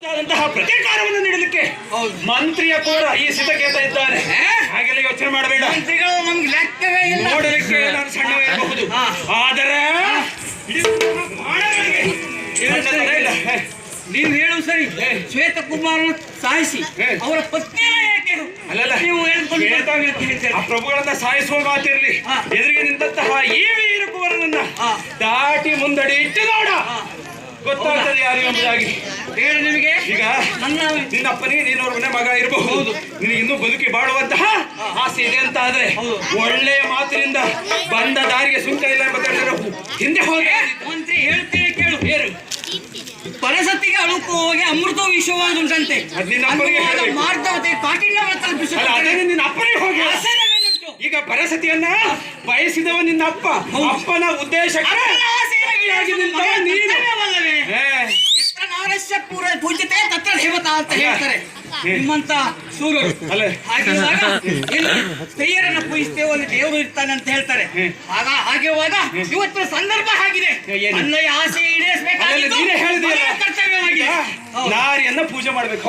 ಪ್ರತೀಕಾರವನ್ನು ನೀಡಲಿಕ್ಕೆ ಮಂತ್ರಿಯ ಕೂಡ ಈ ಸಿದ್ಧಕೇತ ಇದ್ದಾನೆ. ಹಾಗೆಲ್ಲ ಯೋಚನೆ ಮಾಡಬೇಡ. ಮಂತ್ರಿಗಳು ನಮ್ಗೆ ಲೆಕ್ಕವೇ ಇಲ್ಲ. ನೋಡಲಿಕ್ಕೆ ನಾನು ಸಣ್ಣವಿರಬಹುದು, ಆದರೆ ನೀವು ಹೇಳು ಸರಿ. ಶ್ವೇತಕುಮಾರನ ಸಾಯಿಸಿ ಅವರ ಪತ್ನಿಯನ್ನ ಯಾಕೆ ಅಲ್ಲಲ್ಲ ನೀವು ಆ ಪ್ರಭುಗಳನ್ನ ಸಾಯಿಸುವ ಮಾತಿರ್ಲಿ, ಎದುರಿಗೆ ನಿಂತಹ ಈ ವೀರಕುವರನನ್ನ ದಾಟಿ ಮುಂದಡಿ ಇಟ್ಟು ನೋಡ, ಗೊತ್ತಾಗ್ತದೆ ಯಾರು ಎಂಬುದಾಗಿ. ಹೇಳಿ ನಿಮಗೆ. ಈಗ ನಿನ್ನಪ್ಪನಿಗೆ ನೀನವ್ರ ಮನೆ ಮಗ ಇರಬಹುದು, ನಿನಗೆ ಇನ್ನೂ ಬದುಕಿ ಬಾಳುವಂತಹ ಆಸೆ ಇದೆ ಅಂತ ಆದ್ರೆ ಒಳ್ಳೆಯ ಮಾತಿನಿಂದ ಬಂದ ದಾರಿಗೆ ಸುಂಕ ಇಲ್ಲ ಎಂಬ ಹಿಂದೆ ಹೋಗಿ ಮಂತ್ರಿ ಹೇಳ್ತೀನಿ ಕೇಳು. ಹೇಳು. ಪರಸತಿಗೆ ಅಳುಕು ಹೋಗಿ ಅಮೃತ ವಿಷವಾದುಂಟಂತೆ ಮಾರ್ಧವತೆ ಕಾಠಿಣ್ಯವನ್ನು ತಲುಪಿಸುತ್ತೆ. ಅದನ್ನು ನಿನ್ನ ಅಪ್ಪನಿಗೆ ಹೋಗಿ. ಈಗ ಪರಸತಿಯನ್ನ ಬಯಸಿದವ ನಿನ್ನ ಅಪ್ಪ, ಅಪ್ಪನ ಉದ್ದೇಶಕ್ಕೆ ಪೂರ ಪೂಜ್ಯತೆ ತತ್ರ ದೇವತಾ ಅಂತ ಹೇಳ್ತಾರೆ ನಿಮ್ಮಂತ ಸೂರ್ಯರು. ಹಾಗಿರುವಾಗ ಸ್ತ್ರೀಯರನ್ನ ಪೂಜಿಸ್ತೇವೆ, ಅಲ್ಲಿ ದೇವರು ಇರ್ತಾನೆ ಅಂತ ಹೇಳ್ತಾರೆ. ಹಾಗೆವಾಗ ಇವತ್ತಿನ ಸಂದರ್ಭ ಆಗಿದೆ. ಅಲ್ಲೇ ಆಸೆ ಈಡೇರಿಸಬೇಕಾಗಿದೆ, ಕರ್ತವ್ಯವಾಗಿದೆ. ನಾರಿಯನ್ನ ಪೂಜೆ ಮಾಡ್ಬೇಕು.